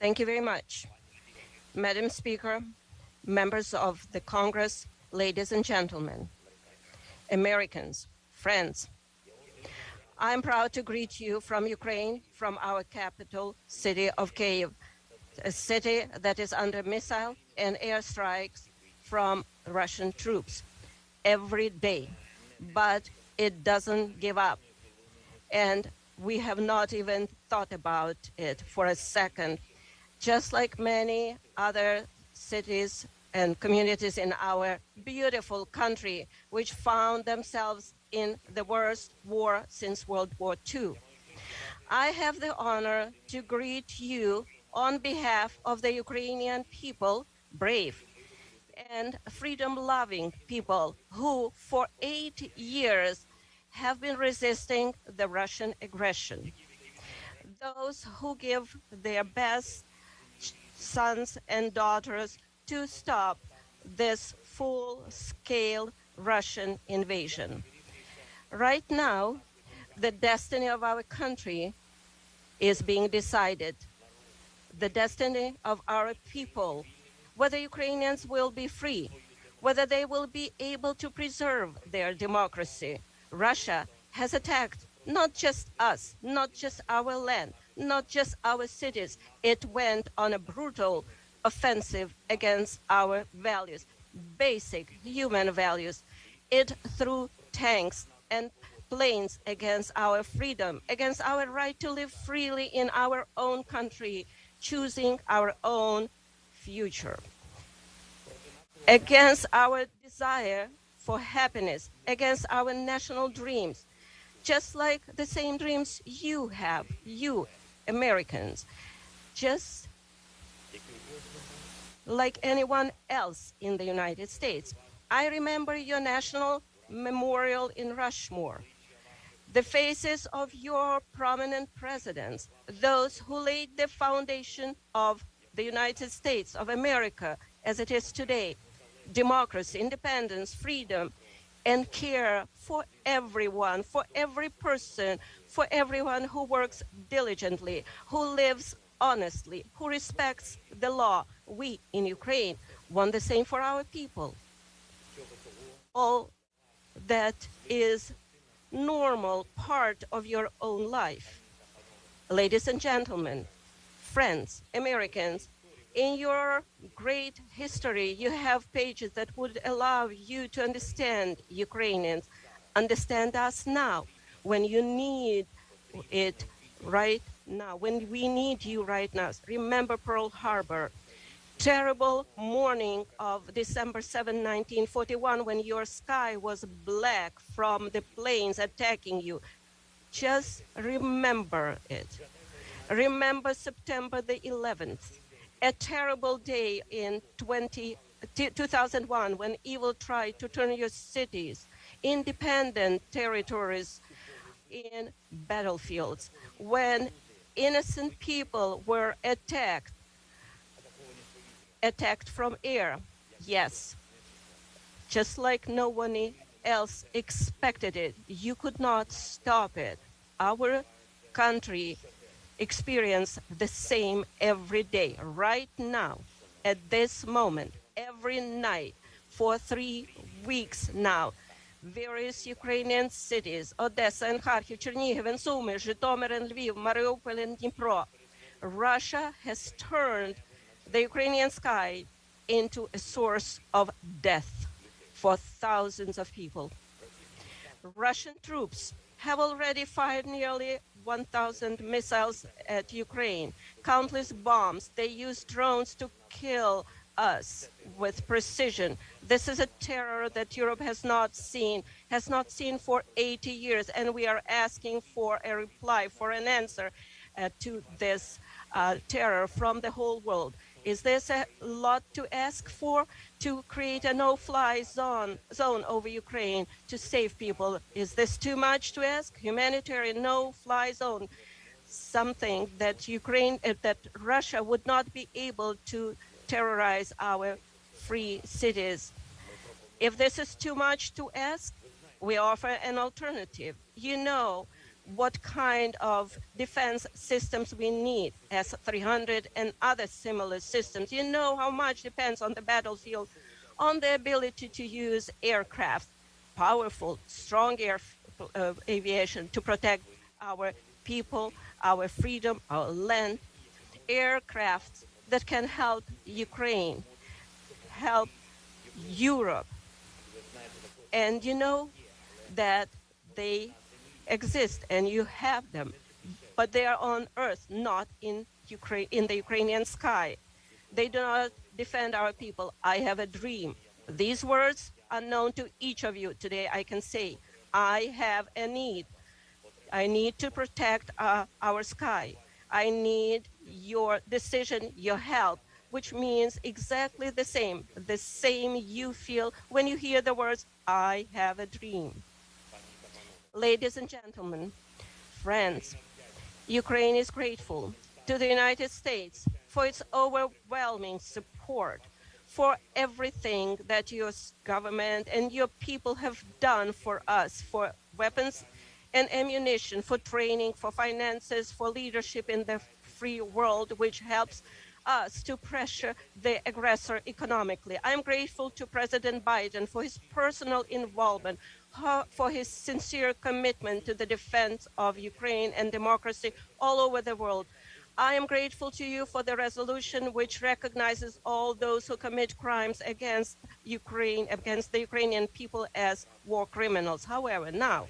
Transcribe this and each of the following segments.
Thank you very much. Madam Speaker, members of the Congress, ladies and gentlemen, Americans, friends, I'm proud to greet you from Ukraine, from our capital city of Kyiv, a city that is under missile and airstrikes from Russian troops every day. But it doesn't give up. And we have not even thought about it for a second. Just like many other cities and communities in our beautiful country, which found themselves in the worst war since World War II. I have the honor to greet you on behalf of the Ukrainian people, brave and freedom-loving people who for 8 years have been resisting the Russian aggression. Those who give their best sons and daughters to stop this full-scale Russian invasion. Right now, the destiny of our country is being decided. The destiny of our people, whether Ukrainians will be free, whether they will be able to preserve their democracy. Russia has attacked not just us, not just our land, not just our cities. It went on a brutal offensive against our values, basic human values. It threw tanks and planes against our freedom, against our right to live freely in our own country, choosing our own future, against our desire for happiness, against our national dreams, just like the same dreams you have, you Americans, just like anyone else in the United States. I remember your national memorial in Rushmore, the faces of your prominent presidents, those who laid the foundation of the United States of America as it is today, democracy, independence, freedom, and care for everyone, for every person, for everyone who works diligently, who lives honestly, who respects the law. We in Ukraine want the same for our people. All that is normal part of your own life. Ladies and gentlemen, friends, Americans, in your great history, you have pages that would allow you to understand Ukrainians, understand us now, when you need it right now, when we need you right now. Remember Pearl Harbor, terrible morning of December 7, 1941, when your sky was black from the planes attacking you. Just remember it. Remember September the 11th, a terrible day in 2001 when evil tried to turn your cities, independent territories, in battlefields, when innocent people were attacked from air. Yes, just like no one else expected it. You could not stop it. Our country experience the same every day, right now, at this moment, every night, for 3 weeks now. Various Ukrainian cities, Odessa and Kharkiv, Chernihiv and Sumy, Zhytomyr and Lviv, Mariupol and Dnipro. Russia has turned the Ukrainian sky into a source of death for thousands of people. Russian troops have already fired nearly 1,000 missiles at Ukraine, countless bombs. They use drones to kill us with precision. This is a terror that Europe has not seen for 80 years, and we are asking for a reply, for an answer to this terror from the whole world. Is this a lot to ask for, to create a no-fly zone over Ukraine to save people? Is this too much to ask? Humanitarian no-fly zone, something that that Russia would not be able to terrorize our free cities. If this is too much to ask, we offer an alternative. You know what kind of defense systems we need, S-300 and other similar systems. You know how much depends on the battlefield, on the ability to use aircraft, powerful, strong aviation to protect our people, our freedom, our land, aircraft that can help Ukraine, help Europe. And you know that they exist and you have them, but they are on earth, not in Ukraine, in the Ukrainian sky. They do not defend our people. I have a dream. These words are known to each of you. Today I can say, I have a need. I need to protect our sky. I need your decision, your help, which means exactly the same you feel when you hear the words, I have a dream. Ladies and gentlemen, friends, Ukraine is grateful to the United States for its overwhelming support, for everything that your government and your people have done for us, for weapons and ammunition, for training, for finances, for leadership in the free world, which helps us to pressure the aggressor economically. I'm grateful to President Biden for his personal involvement, for his sincere commitment to the defense of Ukraine and democracy all over the world. I am grateful to you for the resolution which recognizes all those who commit crimes against Ukraine, against the Ukrainian people as war criminals. However, now,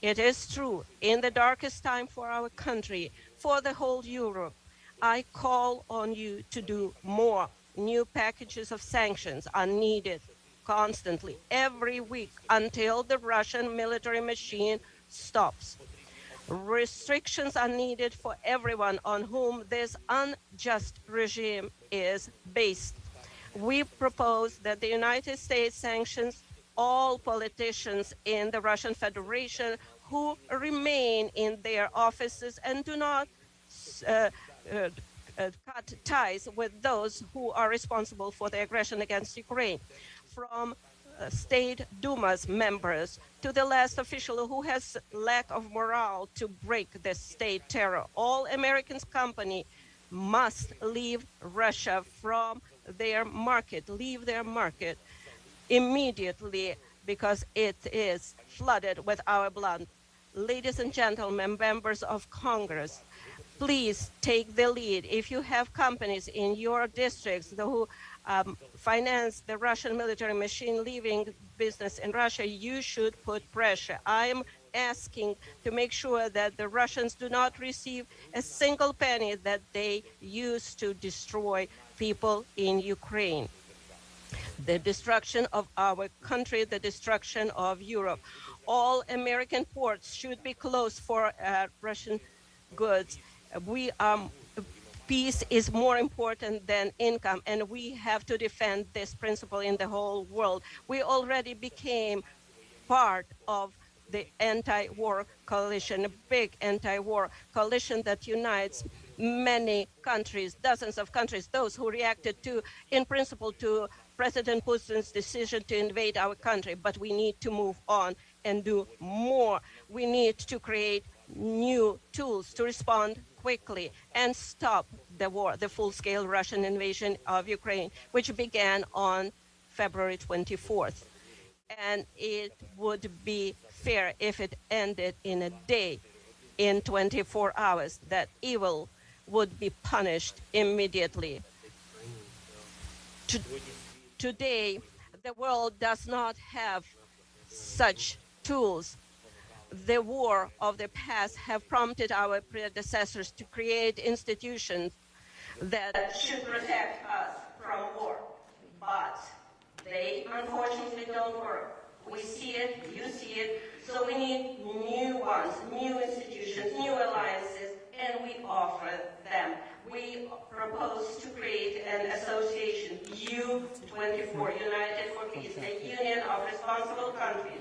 it is true, in the darkest time for our country, for the whole Europe, I call on you to do more. New packages of sanctions are needed constantly, every week, until the Russian military machine stops. Restrictions are needed for everyone on whom this unjust regime is based. We propose that the United States sanctions all politicians in the Russian Federation who remain in their offices and do not cut ties with those who are responsible for the aggression against Ukraine, from State Duma's members to the last official who has lack of morale to break the state terror. All American companies must leave Russia from their market, leave their market immediately, because it is flooded with our blood. Ladies and gentlemen, members of Congress, please take the lead. If you have companies in your districts who finance the Russian military machine leaving business in Russia, you should put pressure. I'm asking to make sure that the Russians do not receive a single penny that they use to destroy people in Ukraine. The destruction of our country, the destruction of Europe. All American ports should be closed for Russian goods. Peace is more important than income, and we have to defend this principle in the whole world. We already became part of the anti-war coalition, a big anti-war coalition that unites many countries, dozens of countries, those who reacted to, in principle, to President Putin's decision to invade our country. But we need to move on and do more. We need to create new tools to respond quickly and stop the war, the full-scale Russian invasion of Ukraine, which began on February 24th. And it would be fair if it ended in a day, in 24 hours, that evil would be punished immediately. Today, the world does not have such tools. The war of the past have prompted our predecessors to create institutions that should protect us from war. But they unfortunately don't work. We see it, you see it, so we need new ones, new institutions, new alliances, and we offer them. We propose to create an association, U24, United for Peace, a union of responsible countries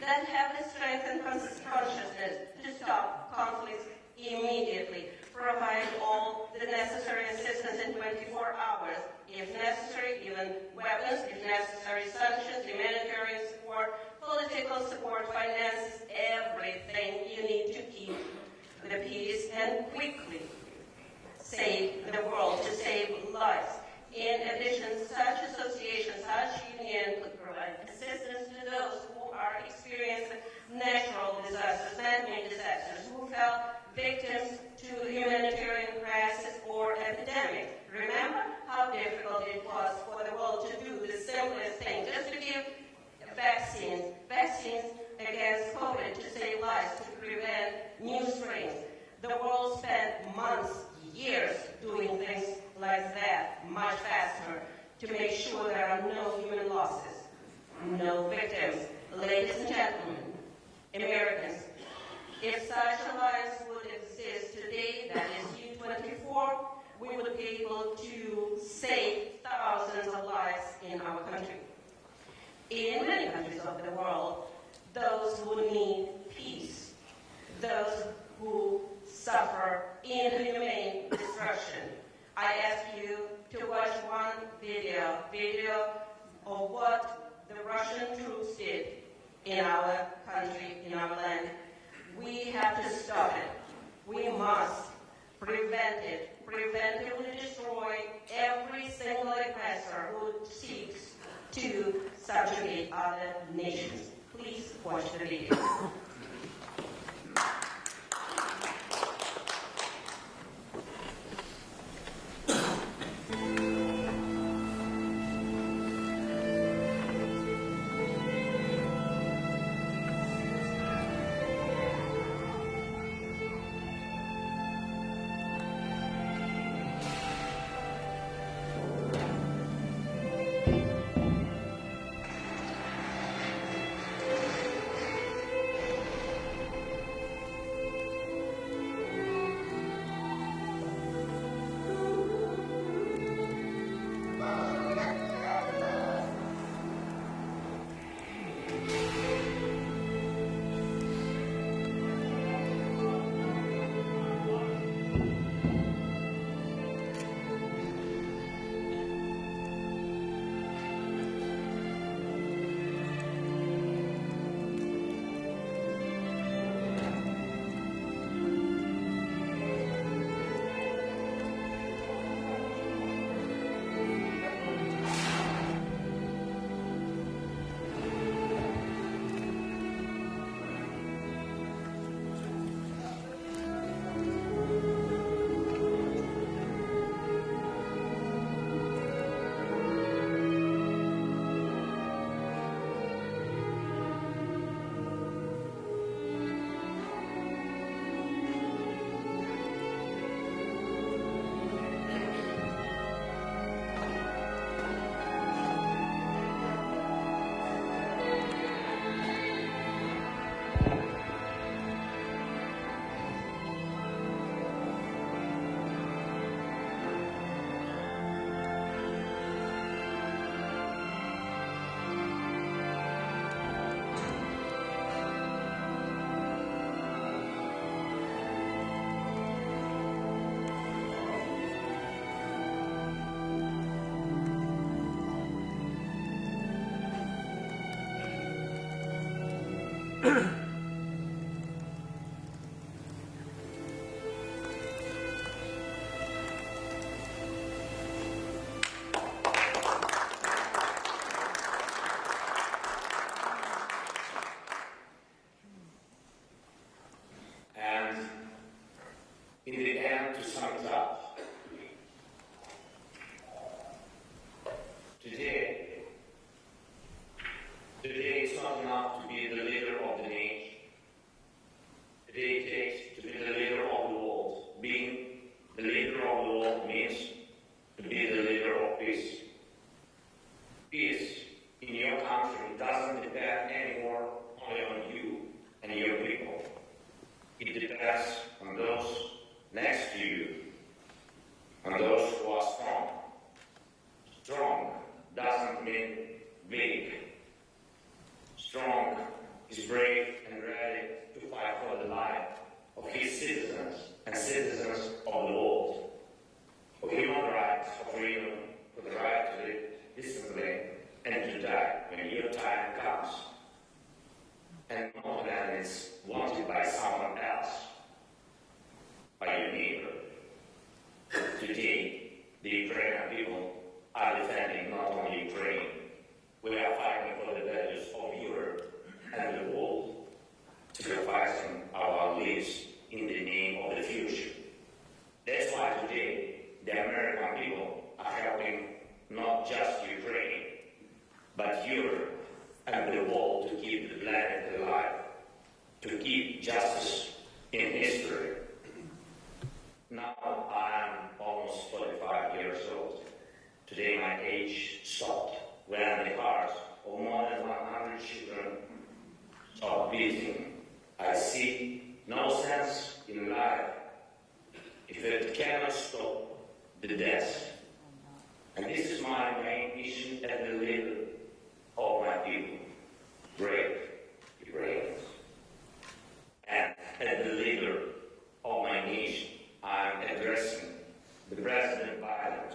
that have the strength and consciousness to stop conflicts immediately, provide all the necessary assistance in 24 hours, if necessary, even weapons, if necessary, sanctions, humanitarian support, political support, finances, everything you need to keep the peace and quickly save the world, to save lives. In addition, such associations, such union could provide assistance to those who are experiencing natural disasters, man-made disasters, who fell victims to humanitarian crisis or epidemic. Remember how difficult it was for the world to do the simplest thing, just to give vaccines against COVID to save lives, to prevent new strains. The world spent months, years doing things like that, much faster, to make sure there are no human losses, no victims. Ladies and gentlemen, Americans, if such alliance would exist today, that is U-24, we would be able to save thousands of lives in our country. In many countries of the world, those who need peace, those who suffer inhumane destruction. I ask you to watch one video of what the Russian troops did in our country, in our land. We have to stop it. We must prevent it, preventively destroy every single aggressor who seeks to subjugate other nations. Please watch the video. In the end, to sum it up, today it's not enough to be the leader of the nation. Today it takes to be the leader of the world. Being the leader of the world means to be the leader of peace. Peace in your country doesn't depend anymore only on you and your people. It depends on those next to you, not beating. I see no sense in life if it cannot stop the death. And this is my main mission as the leader of my people, brave Ukrainians. And as the leader of my nation, I am addressing the President Biden.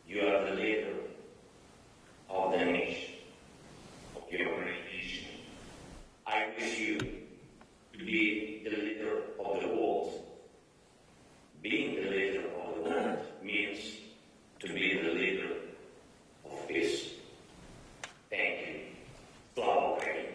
You are the leader of the nation, of your nation. I wish you to be the leader of the world. Being the leader of the world means to be the leader of peace. Thank you. Slava Ukraini.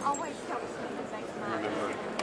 Always helps me to make my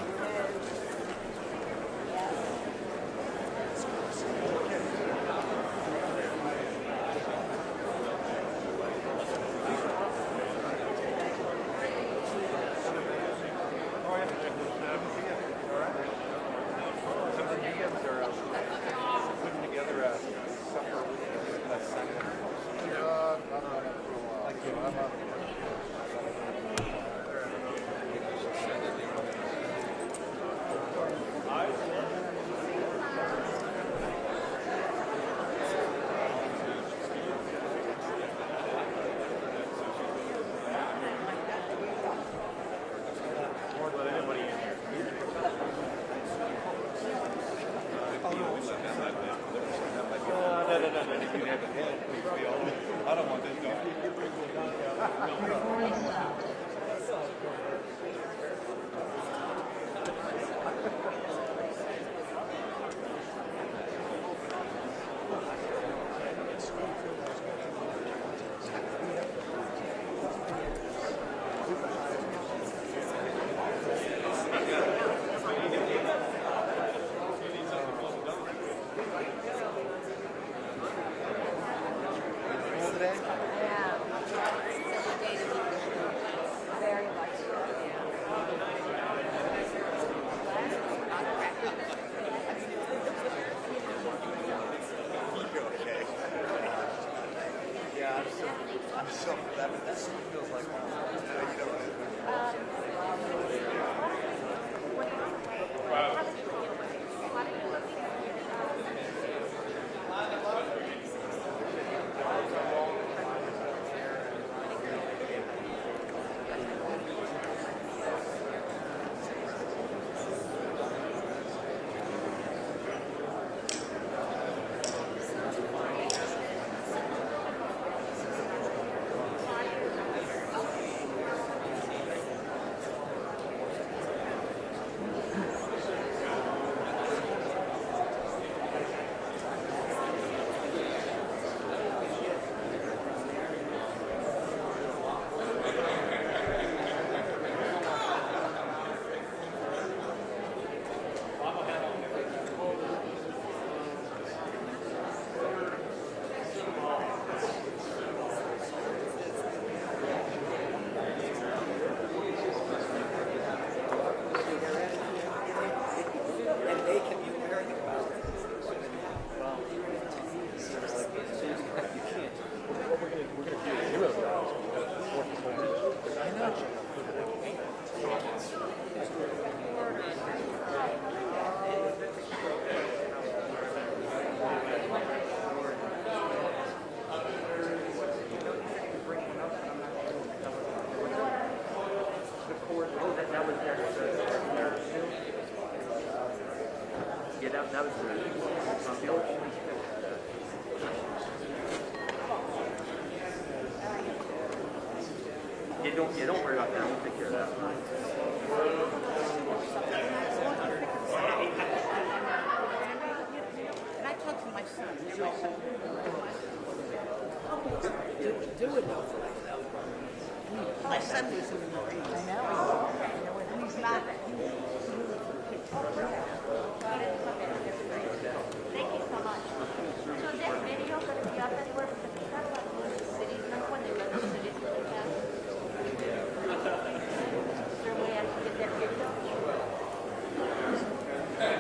don't worry about that. We'll take care of that. And I talked to my son. Do it though. My son was in the Marines. I know. And he's not.